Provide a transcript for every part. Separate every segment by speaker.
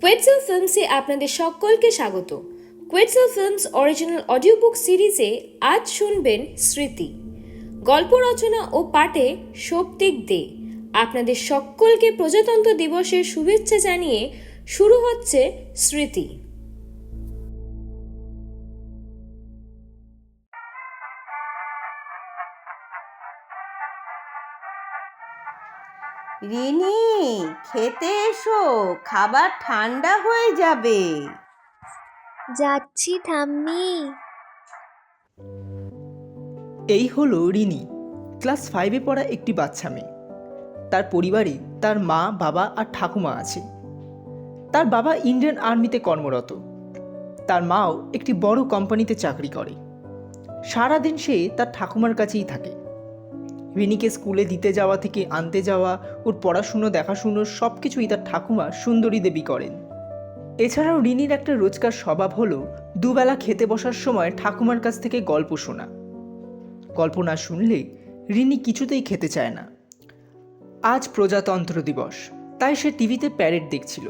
Speaker 1: কোয়েটসেল ফিল্মসে আপনাদের সকলকে স্বাগত। কোয়েটসেল ফিল্মস অরিজিনাল অডিও বুক সিরিজে আজ শুনবেন স্মৃতি। গল্প রচনা ও পাঠে সৌপ্তিক দে। আপনাদের সকলকে প্রজাতন্ত্র দিবসের শুভেচ্ছা জানিয়ে শুরু হচ্ছে স্মৃতি।
Speaker 2: রিনি, খেতে এসো, খাবার ঠান্ডা হয়ে যাবে।
Speaker 3: যাচ্ছি ঠাম্মি।
Speaker 4: এই হলো রিনি, ক্লাস 5-এ পড়া একটি বাচ্চা মেয়ে। তার পরিবারে তার মা, বাবা আর ঠাকুমা আছে। তার বাবা ইন্ডিয়ান আর্মিতে কর্মরত, তার মাও একটি বড় কোম্পানিতে চাকরি করে। সারাদিন সে তার ঠাকুমার কাছেই থাকে। রিনিকে স্কুলে দিতে যাওয়া থেকে আনতে যাওয়া, ওর পড়াশুনো দেখাশুনো সব কিছুই তার ঠাকুমা সুন্দরী দেবী করেন। এছাড়াও রিনির একটা রোজকার স্বভাব হলো দুবেলা খেতে বসার সময় ঠাকুমার কাছ থেকে গল্প শোনা। গল্প না শুনলে রিনি কিছুতেই খেতে চায় না। আজ প্রজাতন্ত্র দিবস, তাই সে টিভিতে প্যারেড দেখছিল।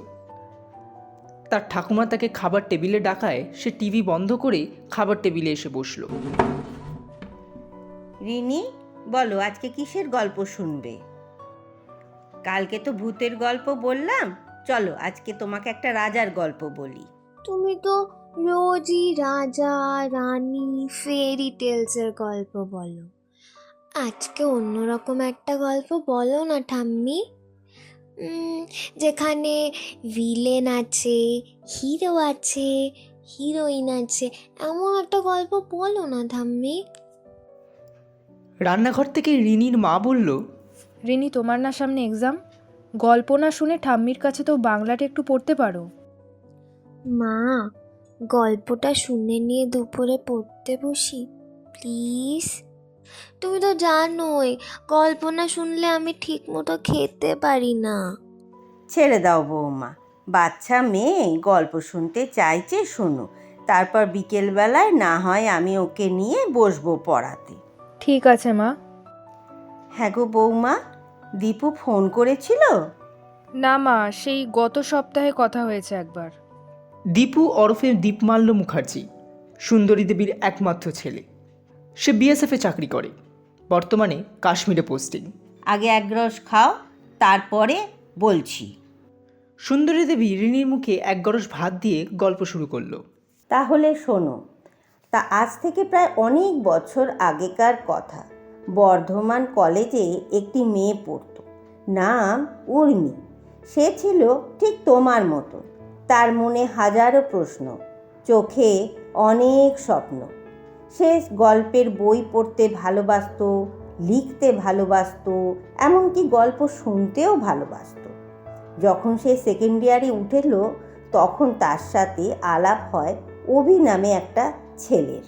Speaker 4: তার ঠাকুমা তাকে খাবার টেবিলে ডাকায় সে টিভি বন্ধ করে খাবার টেবিলে এসে বসলো।
Speaker 2: রিনি, বলো আজকে কিসের গল্প শুনবে? কালকে তো ভূতের গল্প বললাম, চলো আজকে তোমাকে একটা রাজার গল্প বলি।
Speaker 3: তুমি তো রোজই রাজা রানী ফেরি টেলসের গল্প বলো। আজকে অন্যরকম একটা গল্প বলো না ঠাম্মি। যেখানে ভিলেন আছে, হিরো আছে, হিরোইন আছে, এমন একটা গল্প বলো না ঠাম্মি।
Speaker 4: রান্নাঘর থেকে রিনির মা বলল,
Speaker 5: রিনি, তোমার না সামনে এক্সাম? গল্প না শুনে ঠাম্মির কাছে তো বাংলাটা একটু পড়তে পারো।
Speaker 3: মা, গল্পটা শুনে নিয়ে দুপুরে পড়তে বসি প্লিজ। তুমি তো জানোই গল্প না শুনলে আমি ঠিক মতো খেতে পারি না।
Speaker 2: ছেড়ে দাও বৌমা, বাচ্চা মেয়ে গল্প শুনতে চাইছে, শোনো, তারপর বিকেলবেলায় না হয় আমি ওকে নিয়ে বসবো পড়াতে।
Speaker 5: ঠিক আছে মা।
Speaker 2: হ্যাঁ গো বৌমা, দীপু ফোন করেছিল?
Speaker 5: না মা, সেই গত সপ্তাহে কথা হয়েছে একবার।
Speaker 4: দীপু ওরফে দীপমাল্য মুখার্জি সুন্দরী দেবীর একমাত্র ছেলে। সে বিএসএফে চাকরি করে, বর্তমানে কাশ্মীরে পোস্টিং।
Speaker 2: আগে এক গ্রাস খাও, তারপরে বলছি।
Speaker 4: সুন্দরী দেবী রিনির মুখে এক গরস ভাত দিয়ে গল্প শুরু করলো।
Speaker 2: তাহলে শোনো, তা আজ থেকে প্রায় অনেক বছর আগেকার কথা। বর্ধমান কলেজে একটি মেয়ে পড়তো, নাম উর্মি। সে ছিল ঠিক তোমার মতো, তার মনে হাজারো প্রশ্ন, চোখে অনেক স্বপ্ন। সে গল্পের বই পড়তে ভালোবাসতো, লিখতে ভালোবাসতো, এমনকি গল্প শুনতেও ভালোবাসতো। যখন সে সেকেন্ড ইয়ারে উঠেল, তখন তার সাথে আলাপ হয় অভি নামে একটা ছেলের।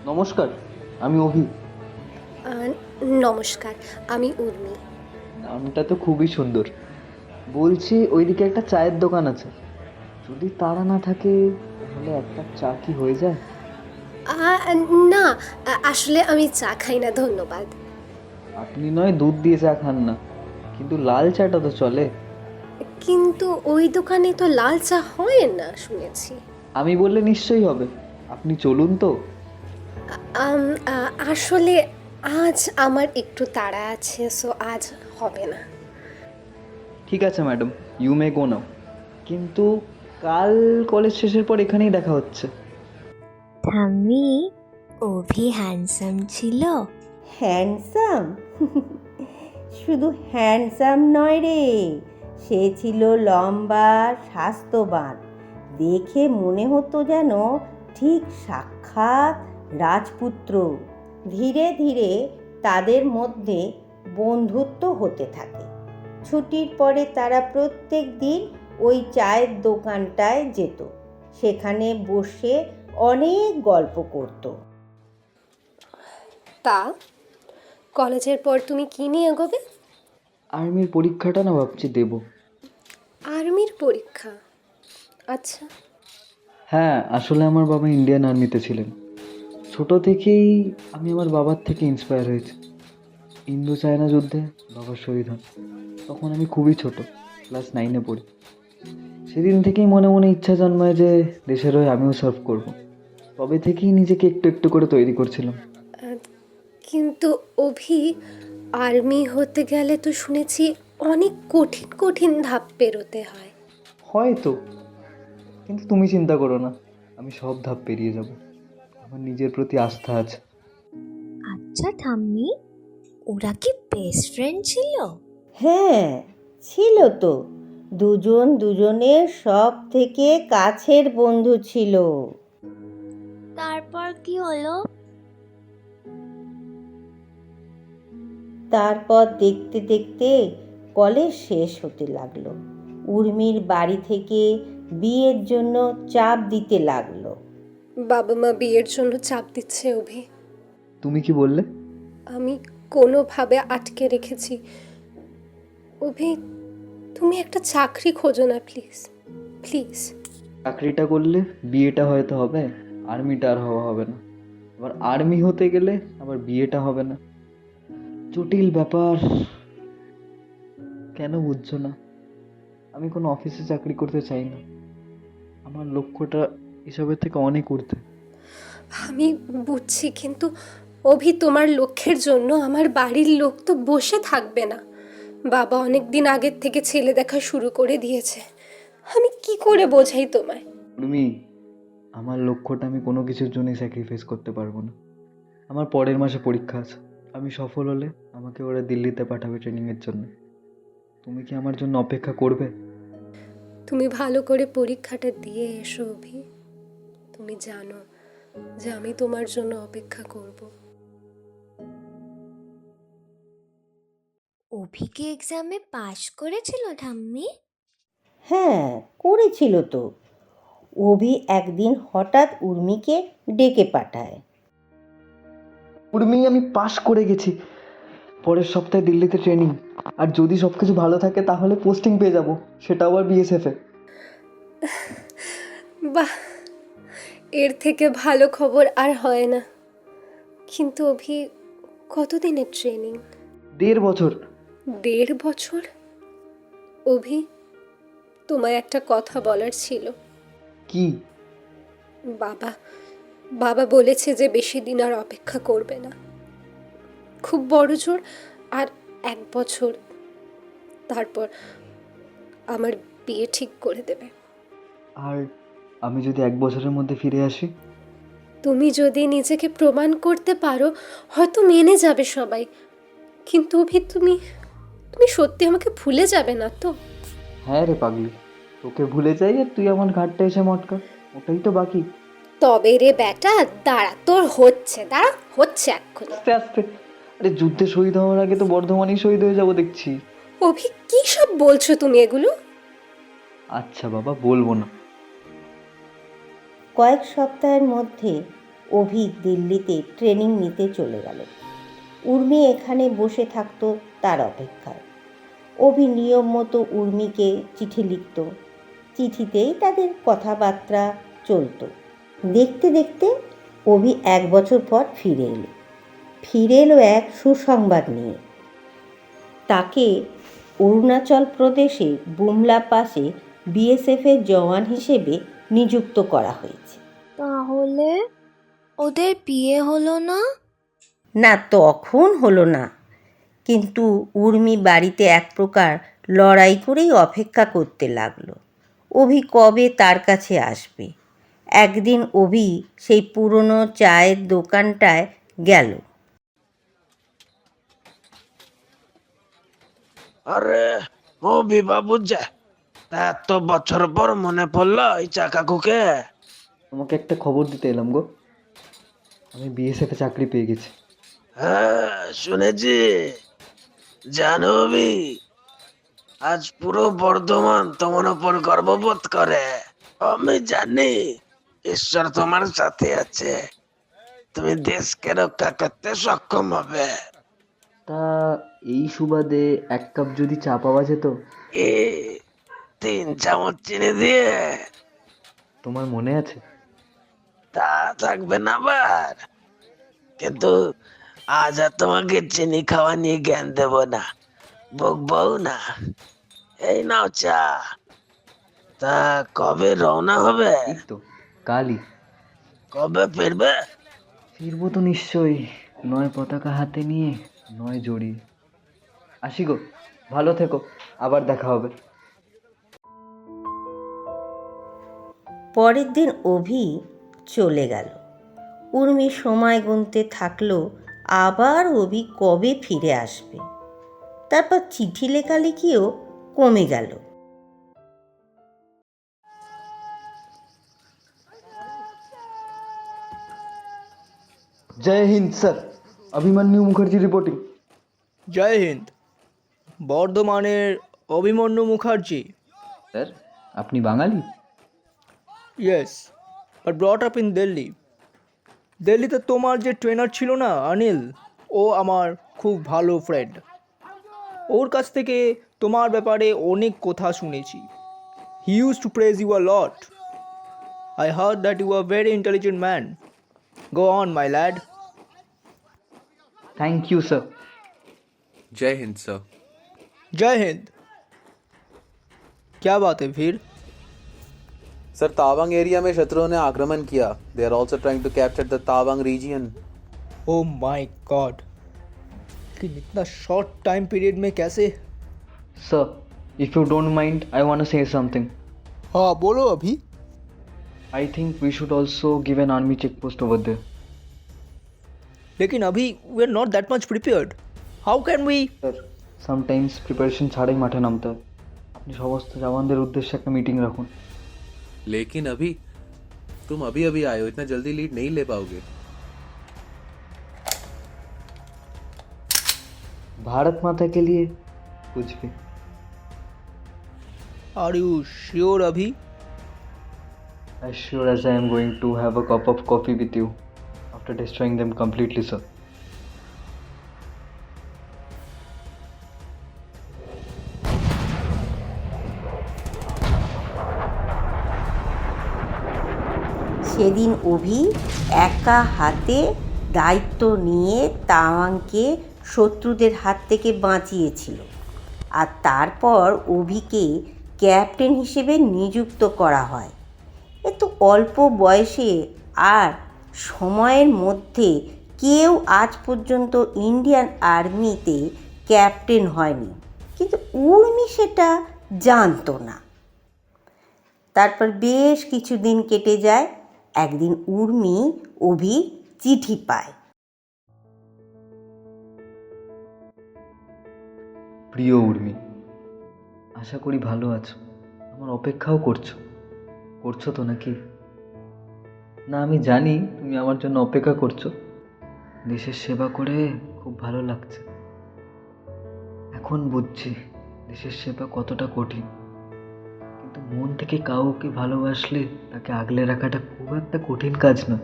Speaker 6: নমস্কার, আমি অভি।
Speaker 1: নমস্কার, আমি উর্মি।
Speaker 6: নামটা তো খুবই সুন্দর। বলছি, ওইদিকে একটা চায়ের দোকান আছে, যদি তারা না থাকে তাহলে একটা চা কি হয়ে যায়?
Speaker 1: না, আসলে আমি চা খাই না, ধন্যবাদ।
Speaker 6: আপনি নয় দুধ দিয়ে চা খান না, কিন্তু লাল চাটা তো চলে।
Speaker 1: কিন্তু ওই দোকানে তো লাল চা হয় না শুনেছি।
Speaker 6: আমি বললে নিশ্চয়ই হবে, আপনি চলুন তো।
Speaker 1: আসলে আজ আমার একটু তাড়া আছে, সো আজ হবে না।
Speaker 6: ঠিক আছে ম্যাডাম, ইউ মে গো নাও। কিন্তু কাল কলেজ শেষের পর এখানেই দেখা হচ্ছে।
Speaker 3: ঠাম্মি, অভি হ্যান্ডসাম ছিল?
Speaker 2: হ্যান্ডসাম? শুধু হ্যান্ডসাম নয় রে, সে ছিল লম্বা, স্বাস্থ্যবান। দেখে মনে হতো যেন ঠিক সাক্ষাৎ রাজপুত্র। ধীরে ধীরে তাদের মধ্যে বন্ধুত্ব হতে থাকে। ছুটির পরে তারা প্রত্যেক দিন ওই চায়ের দোকানটায় যেত, সেখানে বসে অনেক গল্প করত।
Speaker 1: তা কলেজের পর তুমি কি নিয়ে এগোবে?
Speaker 6: আর্মির পরীক্ষাটা না ভাবছি দেব।
Speaker 1: আর্মির পরীক্ষা? আচ্ছা।
Speaker 6: হ্যাঁ, আসলে আমার বাবা ইন্ডিয়ান আর্মিতে ছিলেন। ছোট থেকেই আমি আমার বাবার থেকে ইন্সপায়ার হয়েছি। ইন্দো চায়না যুদ্ধে বাবা শহীদ হন, তখন আমি খুবই ছোট। ক্লাস 9-এ পড়ি। সেদিন থেকেই মনে মনে ইচ্ছা জন্মায় যে দেশের হয়ে আমিও সার্ভ করব। তবে থেকেই নিজেকে একটু একটু করে তৈরি করছিলাম।
Speaker 7: কিন্তু অভি, আর্মি হতে গেলে তো শুনেছি অনেক কঠিন কঠিন ধাপ পেরোতে হয়।
Speaker 6: হয়তো, কিন্তু তুমি চিন্তা করো না, আমি সব ধাপ পেরিয়ে যাব। আমার নিজের প্রতি আস্থা আছে।
Speaker 3: আচ্ছা ঠাম্মি, ওরা কি বেস্ট ফ্রেন্ড ছিল?
Speaker 2: হ্যাঁ, ছিল তো। দুজন দুজনের সব থেকে কাছের বন্ধু ছিল।
Speaker 3: তারপর কি হলো?
Speaker 2: তারপর দেখতে দেখতে কলেজ শেষ হতে লাগলো। উর্মির বাড়ি থেকে বিয়ের জন্য চাপ দিতে লাগলো।
Speaker 7: বাবা মা বিয়ের জন্য চাপ দিচ্ছে অভি।
Speaker 6: তুমি কি বললে?
Speaker 7: আমি কোনোভাবে আটকে রেখেছি। অভি, তুমি একটা চাকরি খোঁজো না প্লিজ, প্লিজ।
Speaker 6: চাকরিটা করলে বিয়েটা হয়তো হবে, আর্মিটা আর হওয়া হবে না। আবার আর্মি হতে গেলে আবার বিয়েটা হবে না। জটিল ব্যাপার। কেন বুঝছো না? আমি কোনো অফিসে চাকরি করতে চাই না। আমার লক্ষ্যটা এসবের থেকে অনেক ঊর্ধ্বে।
Speaker 7: আমি বুঝছি, কিন্তু অভি, তোমার লক্ষ্যের জন্য আমার বাড়ির লোক তো বসে থাকবে না। বাবা অনেক দিন আগের থেকে ছেলে দেখা শুরু করে দিয়েছে। আমি কি করে বোঝাই তোমায়?
Speaker 6: উর্মি, আমার লক্ষ্যটা আমি কোনো কিছুর জন্যই স্যাক্রিফাইস করতে পারবো না। আমার পরের মাসে পরীক্ষা আছে। আমি সফল হলে আমাকে ওরা দিল্লিতে পাঠাবে ট্রেনিংয়ের জন্য। তুমি কি আমার জন্য অপেক্ষা করবে?
Speaker 7: তুমি ভালো করে পরীক্ষাটা দিয়ে এসো অভি। তুমি জানো যে আমি তোমার জন্য অপেক্ষা করব।
Speaker 3: অভি কি এক্সামে পাশ করেছিল ঠাম্মি?
Speaker 2: হ্যাঁ, করেছিল তো। অভি একদিন হঠাৎ উর্মিকে ডেকে পাঠায়।
Speaker 6: উর্মি, আমি পাশ করে গেছি। পরের সপ্তাহে দিল্লিতে ট্রেনিং। আর যদি সব কিছু ভালো থাকে তাহলে পোস্টিং পেয়ে যাব, সেটা আবার বিএসএফে।
Speaker 7: বাহ, এর থেকে ভালো খবর আর হয় না। কিন্তু অভি, কতদিনের ট্রেনিং?
Speaker 6: 1.5 বছর।
Speaker 7: 1.5 বছর? অভি, তোমায় একটা কথা বলার ছিল।
Speaker 6: কি?
Speaker 7: বাবা বাবা বলেছে যে বেশি দিন আর অপেক্ষা করবে না। খুব বড় জোর আর 1 বছর, তারপর আমার বিয়ে ঠিক করে দেবে।
Speaker 6: আর আমি যদি 1 বছরের মধ্যে ফিরে আসি?
Speaker 7: তুমি যদি নিজেকে প্রমাণ করতে পারো হয়তো মেনে যাবে সবাই। কিন্তু অভি, তুমি তুমি সত্যি আমাকে ভুলে যাবে না তো?
Speaker 6: হ্যাঁ রে পাগলি, তোকে ভুলে যাই আর তুই আমার ঘাটটা এসে মটকা, ওটাই তো বাকি।
Speaker 7: তবে রে বেটা, দাঁড়া, তোর হচ্ছে এক্ষুনি।
Speaker 6: আস্তে আস্তে। আরে যুদ্ধে শহীদ হওয়ার আগে তো বর্ধমানেই শহীদ হয়ে যাবো দেখছি।
Speaker 7: অভি, কি সব বলছো তুমি এগুলো?
Speaker 6: আচ্ছা বাবা, বলবো না।
Speaker 2: কয়েক সপ্তাহের মধ্যে অভি দিল্লিতে ট্রেনিং নিতে চলে গেল। উর্মি এখানে বসে থাকতো তার অপেক্ষায়। অভি নিয়ম মতো উর্মিকে চিঠি লিখত। চিঠিতেই তাদের কথাবার্তা চলতো। দেখতে দেখতে অভি 1 বছর পর ফিরে এলো এক সুসংবাদ নিয়ে। তাকে অরুণাচল প্রদেশে বুমলা পাসে বিএসএফের জওয়ান হিসেবে নিযুক্ত করা হয়েছে।
Speaker 3: তাহলে ওদের বিয়ে হলো না?
Speaker 2: না, তখন হলো না। কিন্তু উর্মি বাড়িতে এক প্রকার লড়াই করেই অপেক্ষা করতে লাগলো অভি কবে তার কাছে আসবে। একদিন অভি সেই পুরনো চায়ের দোকানটায় গেল।
Speaker 8: আরে, ও বিভা বুঝছে, তা এত বছর পর মনে পড়লো এই চা কাকুকে?
Speaker 6: তোমাকে একটা খবর দিতে এলাম গো। আমি বিএসএফে চাকরি পেয়ে গেছি।
Speaker 8: হ্যাঁ, শুনেছি। জানো বি, আজ পুরো বর্ধমান তোমার উপর গর্ববোধ করে। আমি জানি ঈশ্বর তোমার সাথে আছে। তুমি দেশকে রক্ষা করতে সক্ষম হবে।
Speaker 6: তা এই সুবাদে 1 কাপ যদি চা পাওয়া যেত?
Speaker 8: এ 3 চামচ চিনি দিয়ে?
Speaker 6: তোমার মনে আছে?
Speaker 8: তা থাকবে না আবার। কিন্তু আজ আর তোমাকে চিনি খাওয়া নিয়ে জ্ঞান দেব না, বকবও না। এই নাও চা। তা কবে রওনা হবে?
Speaker 6: এই তো কালই।
Speaker 8: কবে ফিরবে?
Speaker 6: ফিরবো তো নিশ্চয়ই, নয় পতাকা হাতে নিয়ে, নয় জড়িয়ে। আসি গো, ভালো থেকো, আবার দেখা হবে।
Speaker 2: পরের দিন অভি চলে গেল। উর্মি সময় গুনতে থাকলো আবার অভি কবে ফিরে আসবে। তারপর চিঠি লেখালেখিও কমে গেল।
Speaker 6: Jai Hind sir, Abhimanyu Mukherjee reporting.
Speaker 4: জয় হিন্দ। বর্ধমানের অভিমন্যু মুখার্জি।
Speaker 6: স্যার, আপনি বাঙালি?
Speaker 4: Yes, but brought up in Delhi. দিল্লিতে তোমার যে ট্রেনার ছিল না অনিল, ও আমার খুব ভালো ফ্রেন্ড। ওর কাছ থেকে তোমার ব্যাপারে অনেক কথা শুনেছি। He used to praise you a lot. I heard that you are very intelligent man. Go on my lad.
Speaker 6: Thank you sir.
Speaker 9: जय हिंद सर।
Speaker 4: जय हिंद। क्या बात है फिर?
Speaker 9: सर, तावांग एरिया में शत्रुओं ने आक्रमण किया। They are also trying to capture the Tawang region.
Speaker 4: Oh my God, लेकिन इतना शॉर्ट टाइम पीरियड में कैसे?
Speaker 6: Sir, if you don't mind, I want to say something.
Speaker 4: हाँ बोलो अभी।
Speaker 6: I think we should also give an army check post over there.
Speaker 4: लेकिन अभी we are not that much prepared. How can we?
Speaker 6: Sir, sometimes preparation ছাড়াই মাঠে নামতে হয়। আপনি সমস্ত জওয়ানদের উদ্দেশ্যে একটা মিটিং রাখুন।
Speaker 9: लेकिन अभी तुम अभी अभी आए हो, इतना जल्दी लीड नहीं ले पाओगे।
Speaker 6: भारत माता के लिए कुछ भी।
Speaker 4: आर यू श्योर अभी?
Speaker 6: As sure as I am going to have a cup of coffee with you after destroying them completely, sir.
Speaker 2: সেদিন অভি একা হাতে দায়িত্ব নিয়ে তাওয়াংকে শত্রুদের হাত থেকে বাঁচিয়েছিল। আর তারপর অভিকে ক্যাপ্টেন হিসেবে নিযুক্ত করা হয়। এত অল্প বয়সে আর সময়ের মধ্যে কেউ আজ পর্যন্ত ইন্ডিয়ান আর্মিতে ক্যাপ্টেন হয়নি, কিন্তু উর্মি সেটা জানতো না। তারপর বেশ কিছুদিন কেটে যায়। একদিন উর্মি অভির চিঠি পায়।
Speaker 6: প্রিয় উর্মি, আশা করি ভালো আছো। আমার অপেক্ষাও করছো তো নাকি? না, আমি জানি তুমি আমার জন্য অপেক্ষা করছো। দেশের সেবা করে খুব ভালো লাগছে। এখন বুঝছি দেশের সেবা কতটা কঠিন। কিন্তু মন থেকে কাউকে ভালোবাসলে তাকে আগলে রাখাটা খুব একটা কঠিন কাজ না।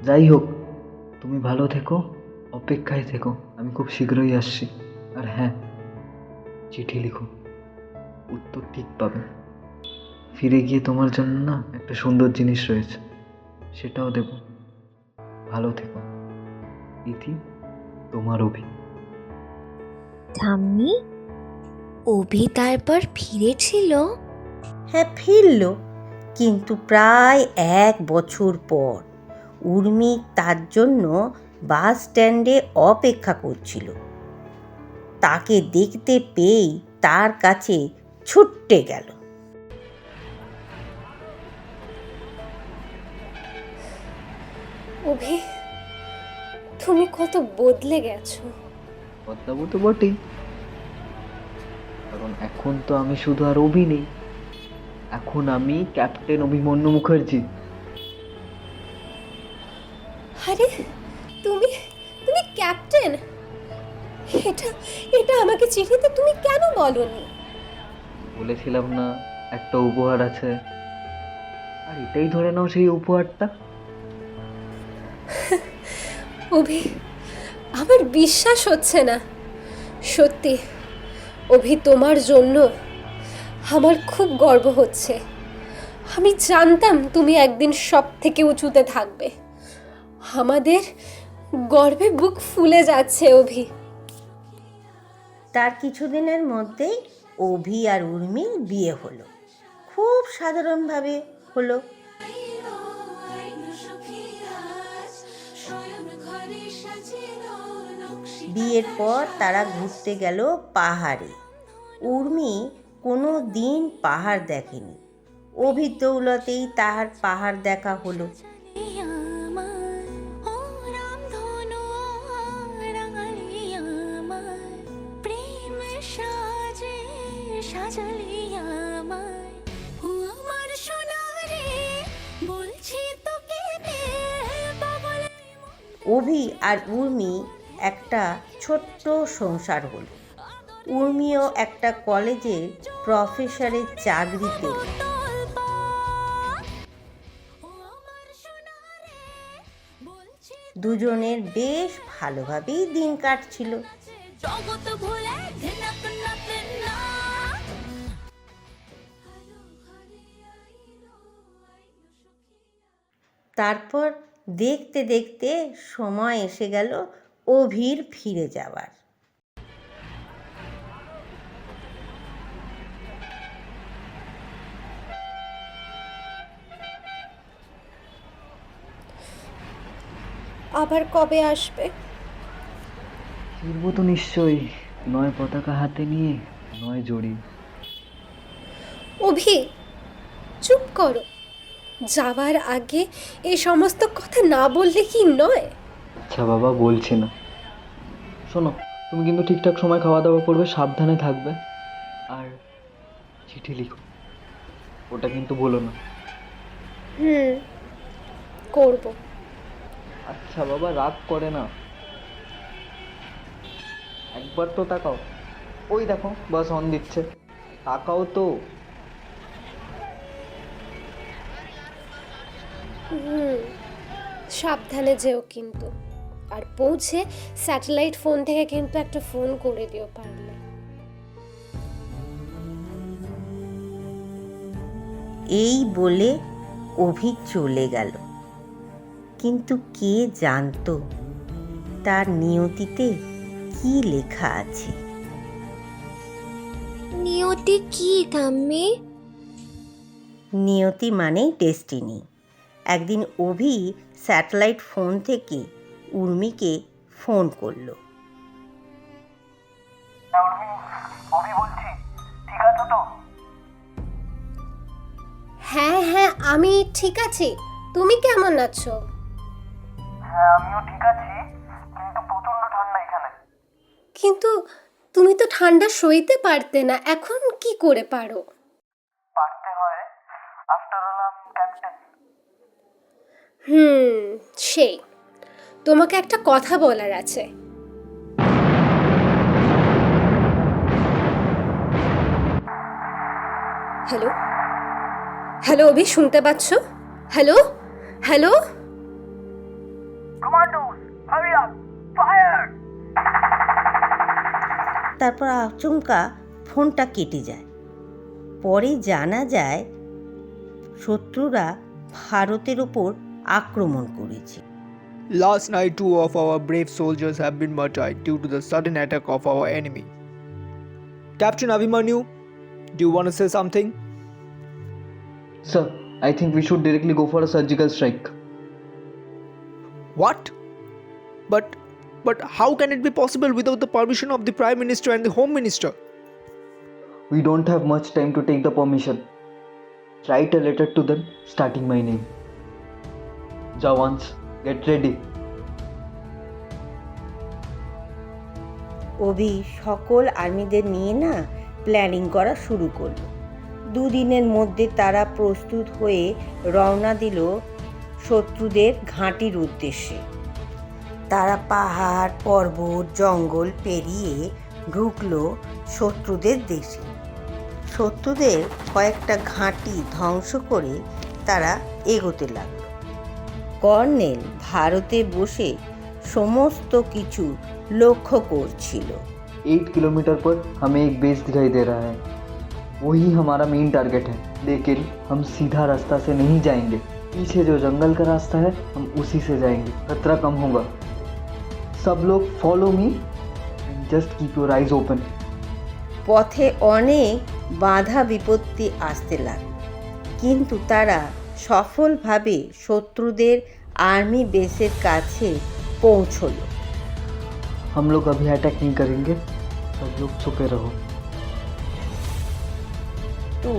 Speaker 6: যাই হোক, তুমি ভালো থেকো, অপেক্ষায় থেকো, আমি খুব শীঘ্রই আসছি। আর হ্যাঁ, চিঠি লিখো, উত্তর ঠিক পাবে। ফিরে গিয়ে তোমার জন্য না একটা সুন্দর জিনিস রয়েছে, সেটাও দেব। ভালো থেকো। ইতি, তোমার অভি।
Speaker 3: ঠাম্মি, অভি তারপর ফিরেছিল?
Speaker 2: হ্যাঁ, ফিরল, কিন্তু প্রায় 1 বছর পর। উর্মি তার জন্য বাস স্ট্যান্ডে অপেক্ষা করছিল। তাকে দেখতে পেয়েই তার কাছে ছুটে গেল।
Speaker 7: অভি, তুমি কত বদলে গেছো।
Speaker 6: বদলাবো তো বটেই, কারণ এখন তো আমি শুধু আর অভি নেই, এখন আমি ক্যাপ্টেন অভিমন্যু মুখার্জি।
Speaker 7: আরে তুমি তুমি ক্যাপ্টেন? এটা এটা আমাকে চিঠিতে তুমি কেন বলনি?
Speaker 6: বলেছিলাম না একটা উপহার আছে, আর এটাই ধরে নাও সেই উপহারটা।
Speaker 7: অভি, আমার বিশ্বাস হচ্ছে না। সত্যি অভি, তোমার জন্য আমার খুব গর্ব হচ্ছে। আমি জানতাম তুমি একদিন সব থেকে উঁচুতে থাকবে। আমাদের গর্বে বুক ফুলে যাচ্ছে অভি।
Speaker 2: তার কিছুদিনের মধ্যেই অভি আর উর্মির বিয়ে হলো। খুব সাধারণভাবে হলো। বিয়ের পর তারা ঘুরতে গেল পাহাড়ে। উর্মি কোনো দিন পাহাড় দেখেনি, অভির দৌলতেই তার পাহাড় দেখা হলো। অভি আর উর্মি একটা ছোট্ট সংসার হলো। উর্মিও একটা কলেজে প্রফেসরের চাকরি পেল। দুজনের বেশ ভালোভাবেই দিন কাটছিল। তারপর দেখতে দেখতে সময় এসে গেল অভির ফিরে যাওয়ার।
Speaker 7: আবার কবে আসবে?
Speaker 6: ফিরবো তো নিশ্চয়ই, নয় পতাকা হাতে নিয়ে, নয় জড়ি।
Speaker 7: অভি, চুপ করো। যাওয়ার আগে এই সমস্ত কথা না বললে কি নয়?
Speaker 6: আচ্ছা বাবা, বলছি না। শোনো, তুমি কিন্তু ঠিকঠাক সময় খাওয়া দাওয়া করবে, সাবধানে থাকবে, আর চিঠি লিখো, ওটা কিন্তু ভুলো না।
Speaker 7: করব।
Speaker 6: আচ্ছা বাবা, রাগ করে না। একবার তো তাকাও, ওই দেখো বাস অন দিচ্ছে, তাকাও তো।
Speaker 7: সাবধানে যেও কিন্তু, আর পৌঁছে স্যাটেলাইট ফোন থেকে কিন্তু একটা ফোন করে দিও পারলে।
Speaker 2: এই বলে অভি চলে গেল। কিন্তু কে জানতো তার নিয়তিতে কি লেখা আছে।
Speaker 3: নিয়তি কি ঠাম্মি?
Speaker 2: নিয়তি মানেই ডেস্টিনি। একদিন অভি স্যাটেলাইট ফোন থেকে উর্মিকে ফোন করলো।
Speaker 7: হ্যাঁ হ্যাঁ, আমি ঠিক আছি। তুমি কেমন আছো?
Speaker 10: হ্যাঁ, আমিও ঠিক আছি, কিন্তু প্রচন্ড ঠান্ডা এখানে।
Speaker 7: কিন্তু তুমি তো ঠান্ডা সইতে পারতে না, এখন কি করে পারো?
Speaker 10: পারতে হয়, আফটার অল আমি ক্যাপ্টেন।
Speaker 7: সেই, তোমাকে একটা কথা বলার আছে। হ্যালো হ্যালো, অভি শুনতে পাচ্ছ? Hello hello.
Speaker 10: Commandos, hurry up, fire!
Speaker 2: তারপর আচমকা ফোনটা কেটে যায়। পরে জানা যায় শত্রুরা ভারতের ওপর আক্রমণ করেছে।
Speaker 4: Last night, 2 of our brave soldiers have been murdered due to the sudden attack of our enemy. Captain Abhimanyu, do you want to say something?
Speaker 6: Sir, I think we should directly go for a surgical strike.
Speaker 4: What? But how can it be possible without the permission of the Prime Minister and the Home Minister?
Speaker 6: We don't have much time to take the permission. Write a letter to them starting my name. Jawans, get ready.
Speaker 2: অভি সকল আর্মিদের নিয়ে planning করা শুরু করলো। দুদিনের মধ্যে তারা প্রস্তুত হয়ে রওনা দিল শত্রুদের ঘাঁটির উদ্দেশ্যে। তারা পাহাড়, পর্বত, জঙ্গল পেরিয়ে ঢুকলো শত্রুদের দেশে। শত্রুদের কয়েকটা ঘাঁটি ধ্বংস করে তারা এগোতে লাগলো। কর্নেল ভারতে বসে সমস্ত কিছু লক্ষ্য করছিল।
Speaker 6: 8 किलोमीटर पर हमें एक बेस दिखाई दे रहा है, वही हमारा मेन टारगेट है। लेकिन हम सीधा रास्ता से नहीं जाएंगे, पीछे जो जंगल का रास्ता है हम उसी से जाएंगे, खतरा कम होगा। सब लोग follow me and just keep your eyes open.
Speaker 2: পথে অনেক বাধা বিপত্তি আসতে লাগল, কিন্তু তারা সফলভাবে শত্রুদের আর্মি বেসের কাছে পৌঁছল।
Speaker 6: हम लोग अभी अटैक नहीं करेंगे, सब लोग छुपे रहो।
Speaker 2: তো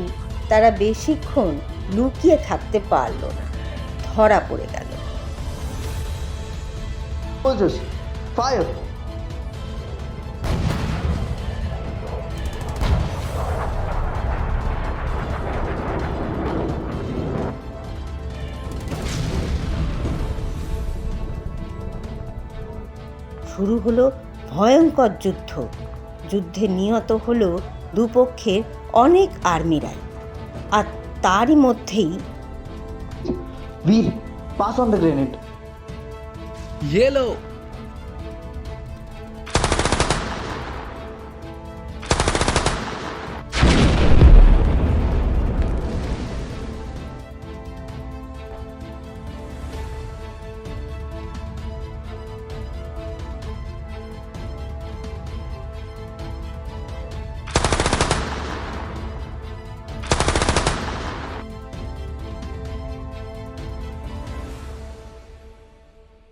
Speaker 2: তারা বেশিক্ষণ লুকিয়ে থাকতে পারল না, ধরা পড়ে গেল।
Speaker 6: Soldiers, fire!
Speaker 2: শুরু হলো ভয়ঙ্কর যুদ্ধ। যুদ্ধে নিহত হলো দুপক্ষের অনেক আর্মিরাই, আর তারই মধ্যেই
Speaker 6: Veer, pass on the grenade.
Speaker 4: ये लो।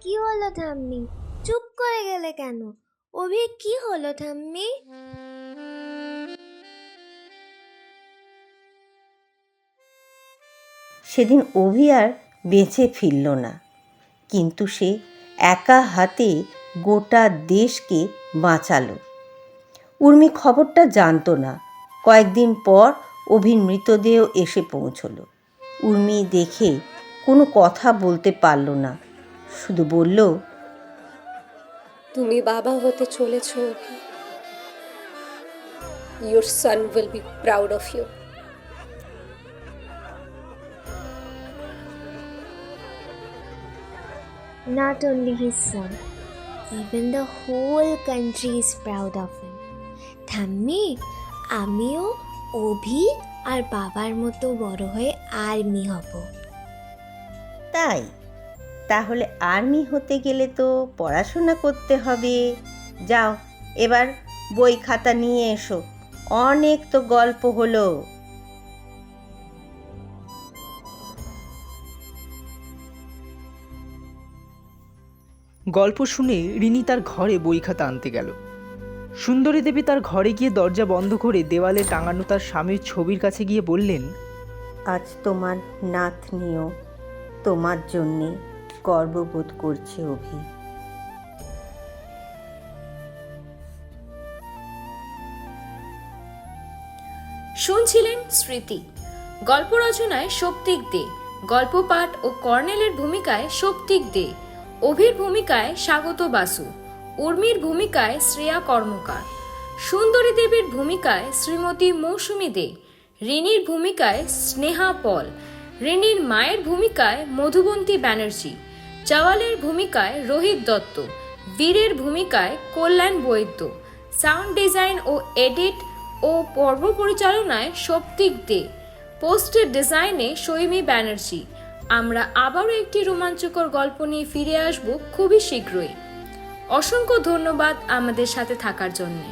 Speaker 3: কি হলো ঠাম্মি, চুপ করে গেলে কেন? অভি, কি হলো ঠাম্মি?
Speaker 2: সেদিন অভি আর বেঁচে ফিরল না, কিন্তু সে একা হাতে গোটা দেশকে বাঁচালো। উর্মি খবরটা জানতো না। কয়েকদিন পর অভির মৃতদেহ এসে পৌঁছলো। উর্মি দেখে কোনো কথা বলতে পারল না, শুধু বলল,
Speaker 7: তুমি বাবা হতে চলেছ অভি। Your son will be proud of you.
Speaker 3: Not only his son, even the whole country is proud of him. ঠাম্মি, আমিও অভি আর বাবার মতো বড় হয়ে আর্মি হব।
Speaker 2: তাই? তাহলে আর্মি হতে গেলে তো পড়াশোনা করতে হবে। যাও, এবার বই খাতা নিয়ে এসো, অনেক তো গল্প হলো।
Speaker 4: গল্প শুনে রিনি তার ঘরে বই খাতা আনতে গেল। সুন্দরী দেবী তার ঘরে গিয়ে দরজা বন্ধ করে দেওয়ালে টাঙানো তার স্বামীর ছবির কাছে গিয়ে বললেন,
Speaker 2: আজ তোমার নাত নিয়েও তোমার জন্যে গর্ববোধ করছে অভি।
Speaker 1: শুনছিলেন স্মৃতি। গল্প রচনায় সৌপ্তিক দে, গল্প পাঠ ও কর্নেলের ভূমিকায় সৌপ্তিক দে, অভির ভূমিকায় স্বাগত বাসু, উর্মির ভূমিকায় শ্রেয়া কর্মকার, সুন্দরী দেবীর ভূমিকায় শ্রীমতী মৌসুমী দে, রিনির ভূমিকায় স্নেহা পল, রিনির মায়ের ভূমিকায় মধুবন্তী ব্যানার্জি, চাওয়ালের ভূমিকায় রোহিত দত্ত, বীরের ভূমিকায় কল্যাণ বৈদ্য, সাউন্ড ডিজাইন ও এডিট ও পর্ব পরিচালনায় সৌপ্তিক দে, পোস্টার ডিজাইনে সৈমি ব্যানার্জি। আমরা আবারও একটি রোমাঞ্চকর গল্প নিয়ে ফিরে আসব খুবই শীঘ্রই। অসংখ্য ধন্যবাদ আমাদের সাথে থাকার জন্যে।